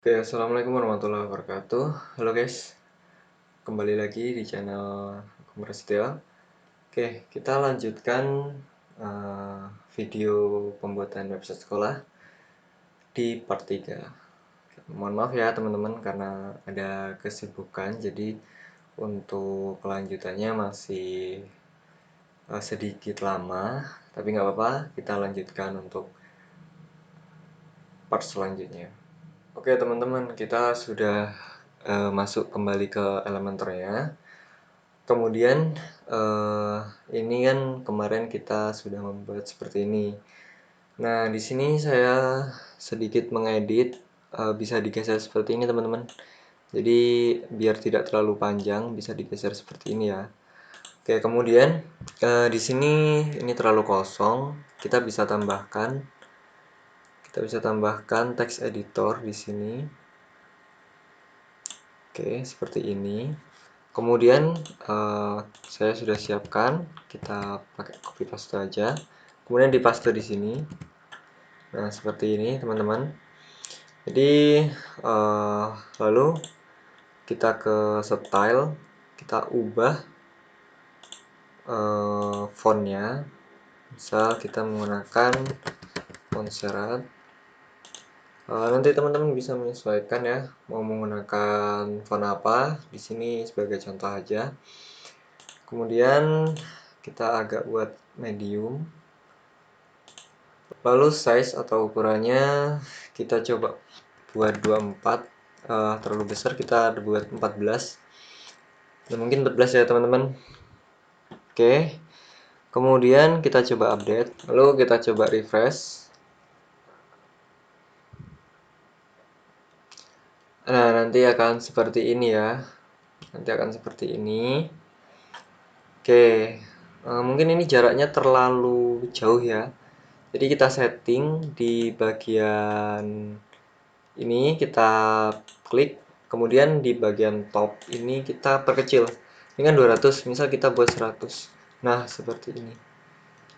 Oke, assalamualaikum warahmatullahi wabarakatuh. Halo guys, kembali lagi di channel aku Prasetyo. Oke, kita lanjutkan eh, video pembuatan website sekolah di part 3. Mohon maaf ya teman-teman karena ada kesibukan, jadi untuk kelanjutannya masih sedikit lama, tapi nggak apa-apa, kita lanjutkan untuk part selanjutnya. Oke teman-teman, kita sudah masuk kembali ke Elementor-nya. Kemudian ini kan kemarin kita sudah membuat seperti ini. Nah, di sini saya sedikit mengedit, bisa digeser seperti ini teman-teman. Jadi biar tidak terlalu panjang, bisa digeser seperti ini ya. Oke, kemudian di sini ini terlalu kosong, kita bisa tambahkan text editor di sini. Oke, seperti ini. Kemudian saya sudah siapkan, kita pakai copy paste aja. Kemudian dipaste di sini. Nah, seperti ini teman-teman. Jadi lalu kita ke style, kita ubah fontnya. Misal kita menggunakan Montserrat. Nanti teman-teman bisa menyesuaikan ya, mau menggunakan font apa. Di sini sebagai contoh aja. Kemudian kita agak buat medium. Lalu size atau ukurannya kita coba buat 24. Terlalu besar, kita buat 14. Ya, mungkin 14 ya teman-teman. Oke. Kemudian kita coba update. Lalu kita coba refresh. Nah, nanti akan seperti ini ya. Nanti akan seperti ini. Oke. Mungkin ini jaraknya terlalu jauh ya. Jadi kita setting di bagian ini, kita klik, kemudian di bagian top ini kita perkecil. Ini kan 200, misal kita buat 100. Nah, seperti ini.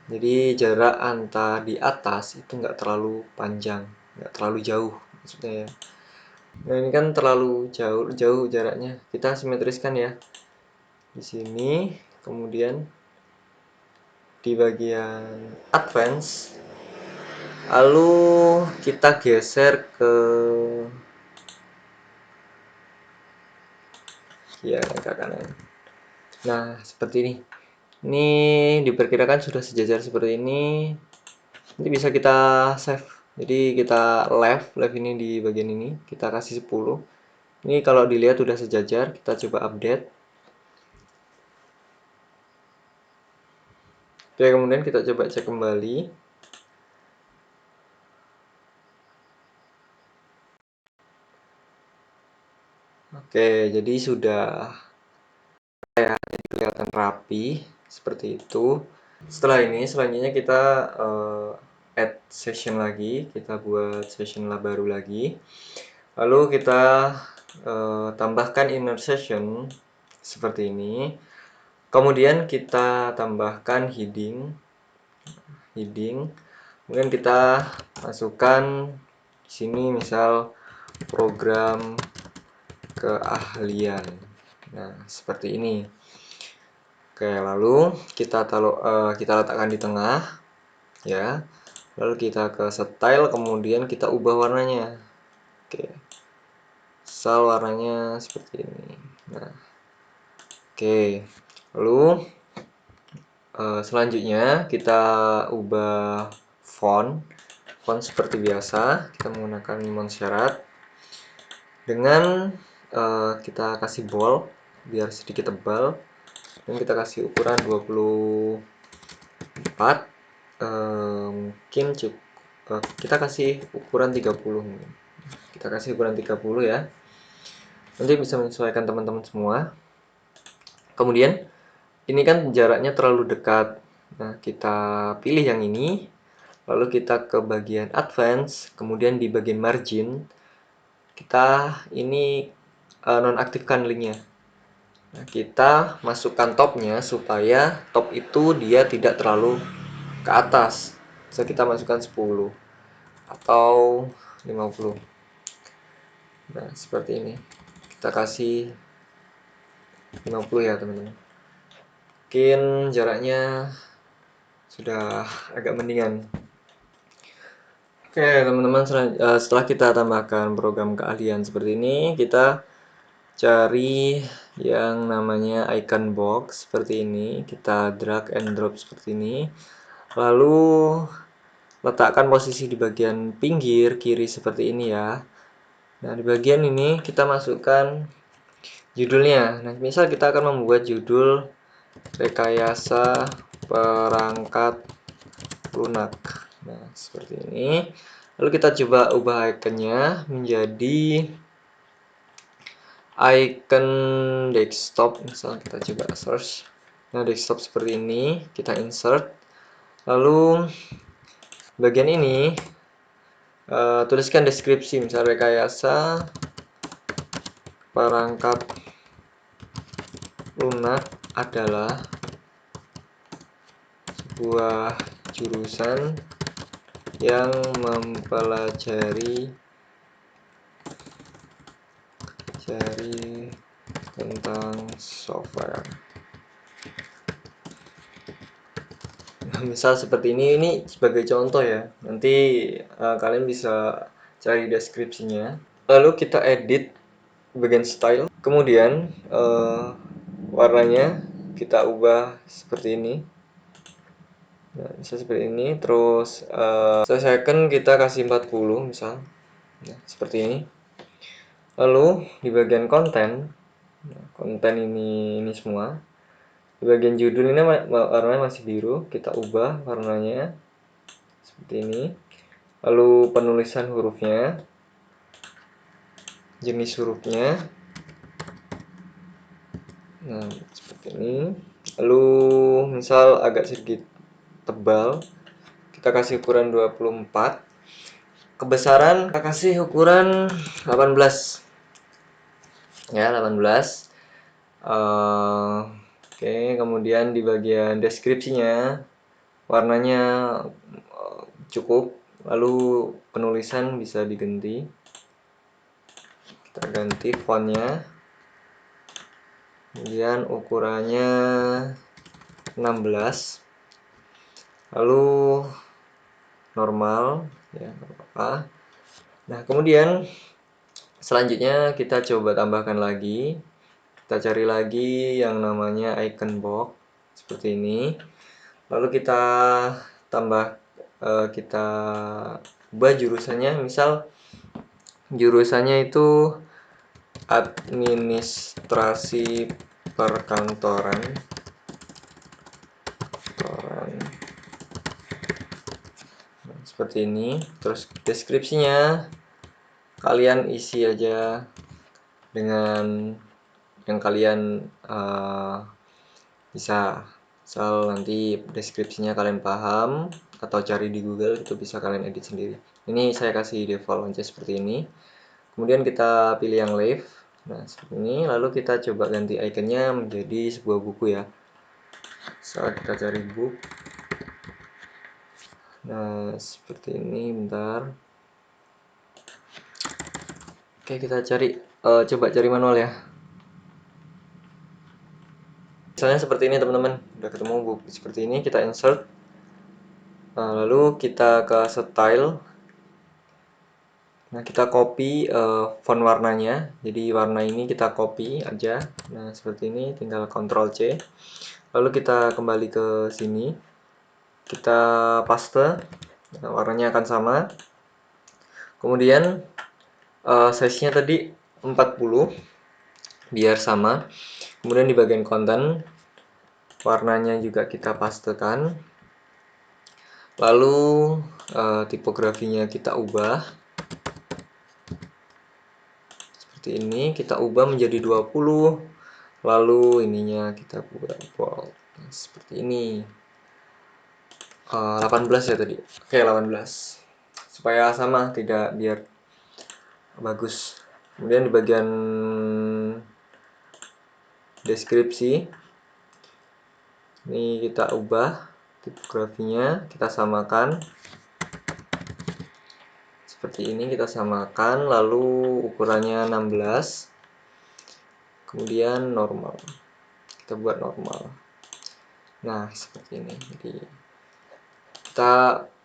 Jadi jarak antar di atas itu nggak terlalu panjang, nggak terlalu jauh maksudnya ya. Nah, ini kan terlalu jauh jaraknya. Kita simetriskan ya. Di sini, kemudian di bagian advance, lalu kita geser ke kanan. Nah, seperti ini. Ini diperkirakan sudah sejajar seperti ini. Nanti bisa kita save. Jadi kita left ini di bagian ini, kita kasih 10. Ini kalau dilihat sudah sejajar, kita coba update. Oke, kemudian kita coba cek kembali. Oke, jadi sudah kelihatan rapi seperti itu. Selanjutnya kita add session lagi, kita buat session baru lagi. Lalu kita tambahkan inner session seperti ini. Kemudian kita tambahkan heading. Kemudian kita masukkan di sini misal program keahlian. Nah, seperti ini. Oke, lalu kita letakkan di tengah ya. Lalu kita ke style, kemudian kita ubah warnanya. Oke. Misal warnanya seperti ini. Nah. Oke. Lalu selanjutnya kita ubah font seperti biasa, kita menggunakan Montserrat dengan kita kasih bold biar sedikit tebal, dan kita kasih ukuran 24. Mungkin cukup, kita kasih ukuran 30. Kita kasih ukuran 30 ya, nanti bisa menyesuaikan teman-teman semua. Kemudian ini kan jaraknya terlalu dekat, nah kita pilih yang ini. Lalu kita ke bagian advance, kemudian di bagian margin kita ini nonaktifkan linknya. Nah, kita masukkan topnya supaya top itu dia tidak terlalu ke atas. Bisa kita masukkan 10 atau 50. Nah, seperti ini. Kita kasih 50 ya, teman-teman. Mungkin jaraknya sudah agak mendingan. Oke, teman-teman, setelah kita tambahkan program keahlian seperti ini, kita cari yang namanya icon box seperti ini. Kita drag and drop seperti ini. Lalu letakkan posisi di bagian pinggir kiri seperti ini ya. Nah, di bagian ini kita masukkan judulnya. Nah, misal kita akan membuat judul rekayasa perangkat lunak. Nah, seperti ini. Lalu kita coba ubah ikonnya menjadi icon desktop. Misal kita coba search. Nah, desktop seperti ini, kita insert. Lalu bagian ini tuliskan deskripsi, misal rekayasa perangkat lunak adalah sebuah jurusan yang mempelajari tentang software. Nah, misal seperti ini sebagai contoh ya. Nanti kalian bisa cari deskripsinya. Lalu kita edit bagian style. Kemudian warnanya kita ubah seperti ini. Nah, bisa seperti ini. Terus second kita kasih 40 misal. Nah, seperti ini. Lalu di bagian konten, konten ini semua. Di bagian judul ini warnanya masih biru, kita ubah warnanya seperti ini. Lalu penulisan hurufnya, jenis hurufnya, nah seperti ini. Lalu misal agak sedikit tebal, kita kasih ukuran 24. Kebesaran kita kasih ukuran 18 ya, 18. Oke, kemudian di bagian deskripsinya warnanya cukup, lalu penulisan bisa diganti. Kita ganti fontnya, kemudian ukurannya 16, lalu normal ya, nggak apa-apa. Nah, kemudian selanjutnya kita coba tambahkan lagi. Kita cari lagi yang namanya icon box seperti ini. Lalu kita tambah, kita ubah jurusannya. Misal jurusannya itu administrasi perkantoran. Nah, seperti ini. Terus deskripsinya kalian isi aja dengan yang kalian bisa. Misal nanti deskripsinya kalian paham atau cari di Google, itu bisa kalian edit sendiri. Ini saya kasih default aja seperti ini. Kemudian kita pilih yang live. Nah, seperti ini. Lalu kita coba ganti ikonnya menjadi sebuah buku ya. Saat kita cari book. Nah, seperti ini. Bentar. Oke, kita cari, coba cari manual ya. Misalnya seperti ini teman-teman, udah ketemu buku seperti ini, kita insert. Lalu kita ke style. Nah, kita copy font warnanya. Jadi warna ini kita copy aja. Nah, seperti ini, tinggal Ctrl C. Lalu kita kembali ke sini. Kita paste. Nah, warnanya akan sama. Kemudian size-nya tadi 40 biar sama. Kemudian di bagian konten warnanya juga kita pastekan. Lalu tipografinya kita ubah seperti ini, kita ubah menjadi 20. Lalu ininya kita buat bold seperti ini. 18 ya tadi. Oke, 18. Supaya sama, tidak biar bagus. Kemudian di bagian deskripsi ini kita ubah tipografinya, kita samakan seperti seperti ini, kita samakan, lalu ukurannya 16, kemudian normal, kita buat normal. Nah seperti ini, jadi kita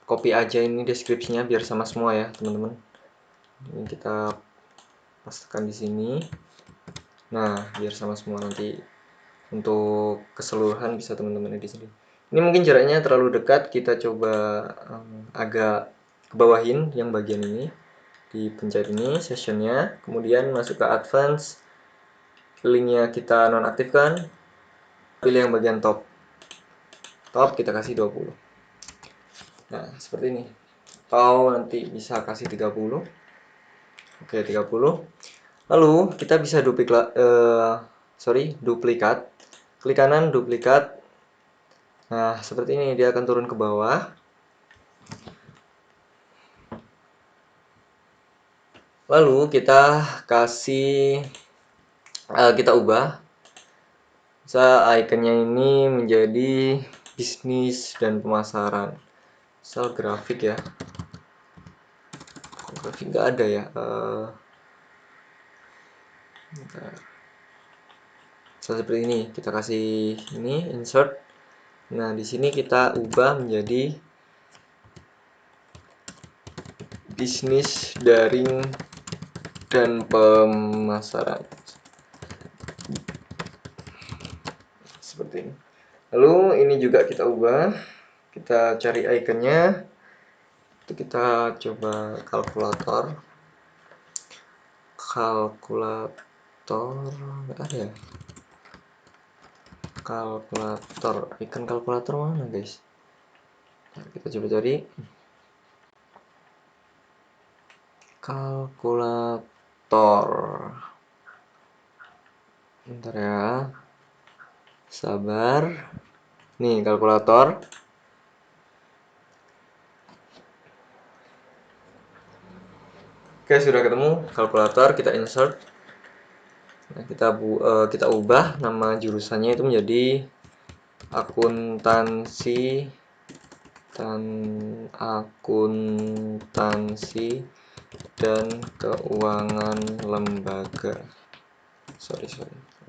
copy aja ini deskripsinya biar sama semua ya teman-teman. Ini kita pastikan di sini. Nah biar sama semua, nanti untuk keseluruhan bisa teman-teman di sini. Ini mungkin jaraknya terlalu dekat, kita coba agak ke bawahin yang bagian ini, dipencet ini sessionnya, kemudian masuk ke advance, linknya kita nonaktifkan, pilih yang bagian top, kita kasih 20. Nah seperti ini, atau nanti bisa kasih 30. Oke 30. Lalu kita bisa duplikat, klik kanan duplikat. Nah seperti ini, dia akan turun ke bawah. Lalu kita kita ubah ikonnya ini menjadi bisnis dan pemasaran. Misal grafik ya, grafik nggak ada ya. Seperti ini, kita kasih ini insert. Nah di sini kita ubah menjadi bisnis daring dan pemasaran, seperti ini. Lalu ini juga kita ubah, kita cari ikonnya, itu kita coba kalkulator nggak ada ya, ikon kalkulator mana guys. Nah, kita coba cari kalkulator, bentar ya, sabar. Nih kalkulator. Oke sudah ketemu kalkulator, kita insert. Nah, kita ubah nama jurusannya itu menjadi akuntansi dan keuangan lembaga.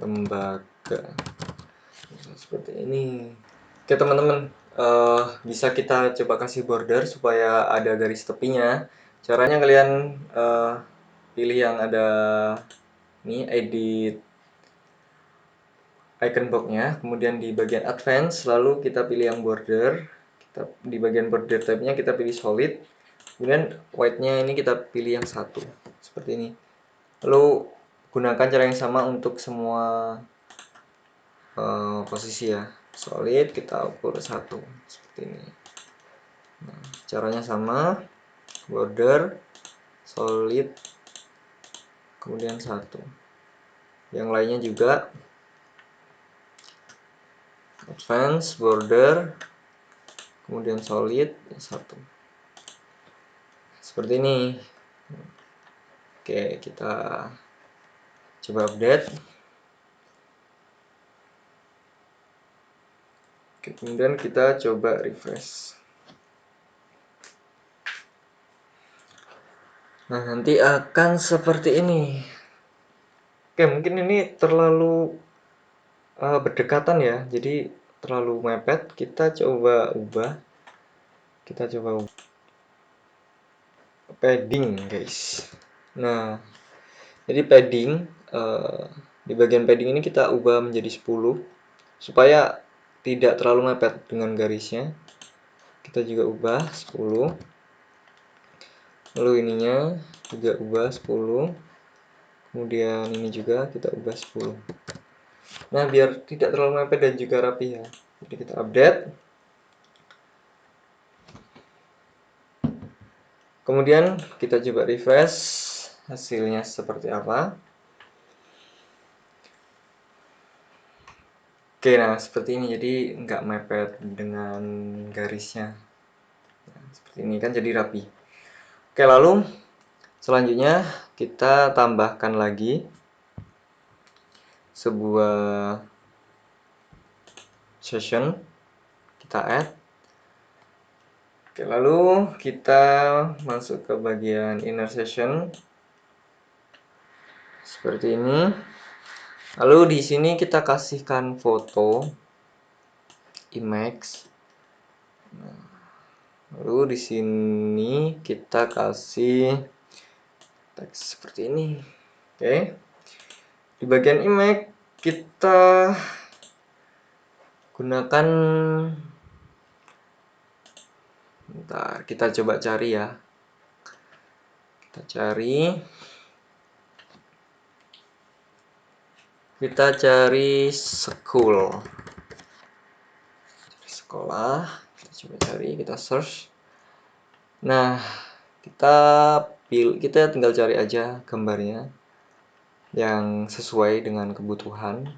Lembaga. Seperti ini. Oke teman-teman, bisa kita coba kasih border supaya ada garis tepinya. Caranya kalian pilih yang ada ini, edit icon boxnya, kemudian di bagian advance, lalu kita pilih yang border. Di bagian border tabnya kita pilih solid, kemudian white-nya ini kita pilih yang 1, seperti ini. Lalu gunakan cara yang sama untuk semua posisi ya. Solid kita ukur 1, seperti ini. Nah, caranya sama, border, solid, kemudian 1. Yang lainnya juga advance, border, kemudian solid 1, seperti ini. Oke, kita coba update. Oke, kemudian kita coba refresh. Nah nanti akan seperti ini. Oke mungkin ini terlalu berdekatan ya, jadi terlalu mepet. Kita coba ubah, padding guys. Nah jadi padding, di bagian padding ini kita ubah menjadi 10 supaya tidak terlalu mepet dengan garisnya. Kita juga ubah 10. Lalu ininya juga ubah 10. Kemudian ini juga kita ubah 10. Nah biar tidak terlalu mepet dan juga rapi ya, jadi kita update. Kemudian kita coba refresh, hasilnya seperti apa. Oke, nah seperti ini, jadi nggak mepet dengan garisnya. Nah, seperti ini kan jadi rapi. Oke, lalu selanjutnya kita tambahkan lagi sebuah session, kita add. Oke, lalu kita masuk ke bagian inner session seperti ini. Lalu di sini kita kasihkan foto image. Lalu di sini kita kasih teks seperti ini. Oke. Di bagian image kita gunakan, bentar, kita coba cari ya. Kita cari school. Sekolah, kita coba cari, kita search. Nah, kita tinggal cari aja gambarnya yang sesuai dengan kebutuhan.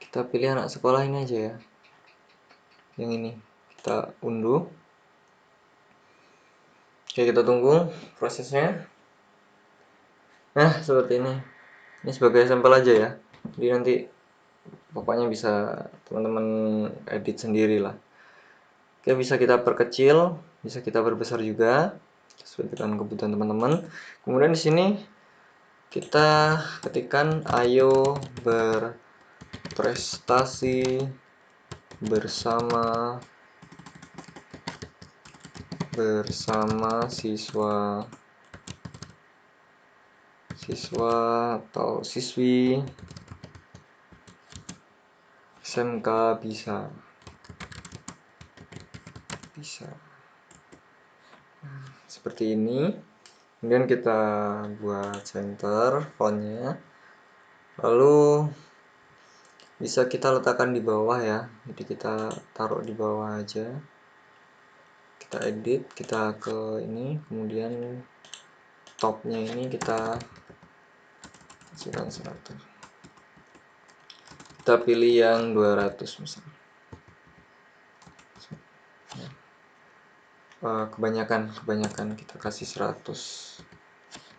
Kita pilih anak sekolah ini aja ya, yang ini kita unduh. Oke, kita tunggu prosesnya. Nah, seperti ini sebagai sampel aja ya, jadi nanti pokoknya bisa teman-teman edit sendiri lah. Oke, bisa kita perkecil, bisa kita perbesar juga sesuai dengan kebutuhan teman-teman. Kemudian di sini kita ketikkan ayo berprestasi bersama siswa atau siswi SMK bisa. Seperti ini. Kemudian kita buat center fontnya. Lalu bisa kita letakkan di bawah ya. Jadi kita taruh di bawah aja. Kita edit, kita ke ini, kemudian topnya ini kita kasihkan 100. Kita pilih yang 200 misalnya. Kebanyakan kita kasih 100.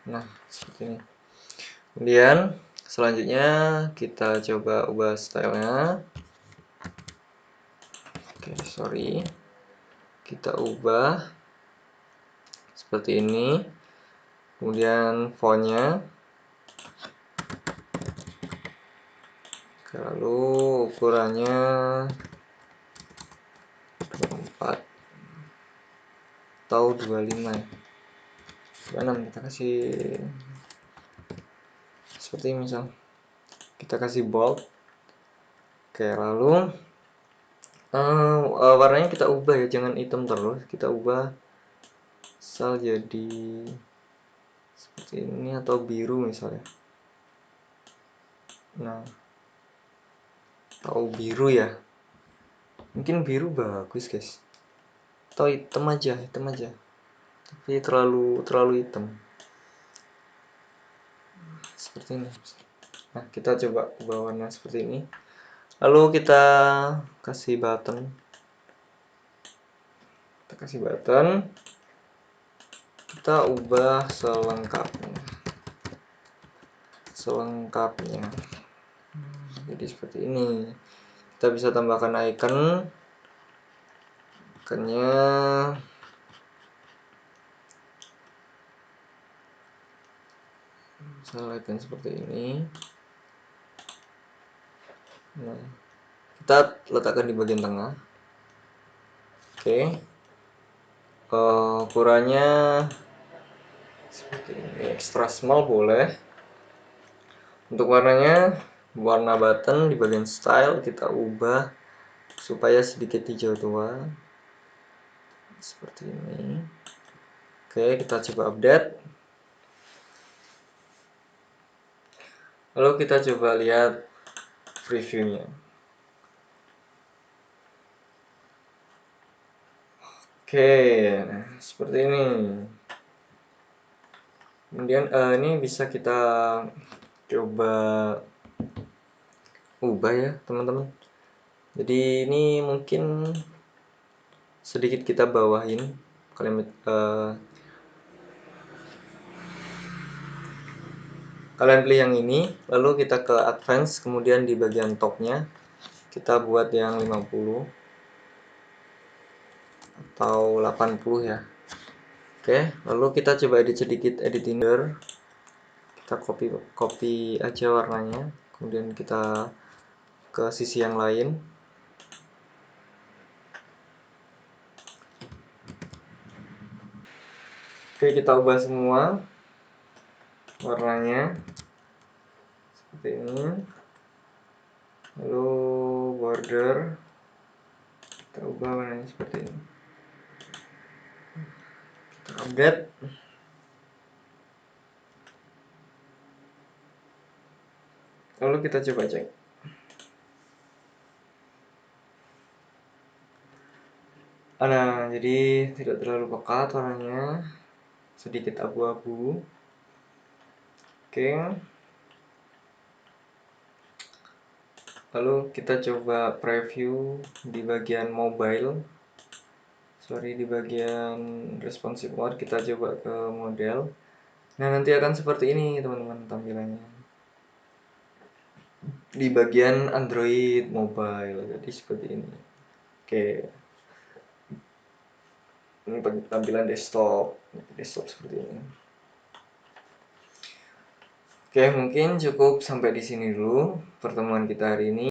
Nah, seperti ini. Kemudian selanjutnya kita coba ubah stylenya. Oke, sorry. Kita ubah seperti ini. Kemudian fontnya. Lalu ukurannya 24 atau 25. 26 kita kasih seperti ini misal. Kita kasih bold. Oke, lalu warnanya kita ubah ya, jangan hitam terus. Kita ubah misal jadi seperti ini atau biru misalnya. Nah, atau biru ya, mungkin biru bagus guys, atau hitam aja, tapi terlalu hitam seperti ini. Nah, kita coba ubah warna seperti ini. Lalu kita kasih button. Kita ubah selengkapnya. Jadi seperti ini. Kita bisa tambahkan iconnya misalnya icon seperti ini. Nah, kita letakkan di bagian tengah. Oke. Ukurannya seperti ini, extra small boleh. Untuk warnanya, warna button di bagian style kita ubah supaya sedikit hijau tua seperti ini. Oke, kita coba update. Lalu kita coba lihat previewnya. Oke, nah, seperti ini. Kemudian ini bisa kita coba ubah ya teman-teman. Jadi ini mungkin sedikit kita bawahin kalimat. Kalian pilih yang ini, lalu kita ke advance, kemudian di bagian topnya kita buat yang 50. atau 80 ya. Oke, lalu kita coba edit sedikit, edit Tinder. Kita copy aja warnanya, kemudian kita ke sisi yang lain. Oke, kita ubah semua warnanya seperti ini. Lalu border kita ubah warnanya seperti ini. Kita update. Lalu kita coba cek. Nah, jadi tidak terlalu pekat warnanya, sedikit abu-abu. Oke. Lalu kita coba preview di bagian mobile. Di bagian responsive mode kita coba ke model. Nah, nanti akan seperti ini teman-teman tampilannya. Di bagian Android mobile, jadi seperti ini. Oke. Ini tampilan desktop seperti ini. Oke, mungkin cukup sampai di sini dulu pertemuan kita hari ini.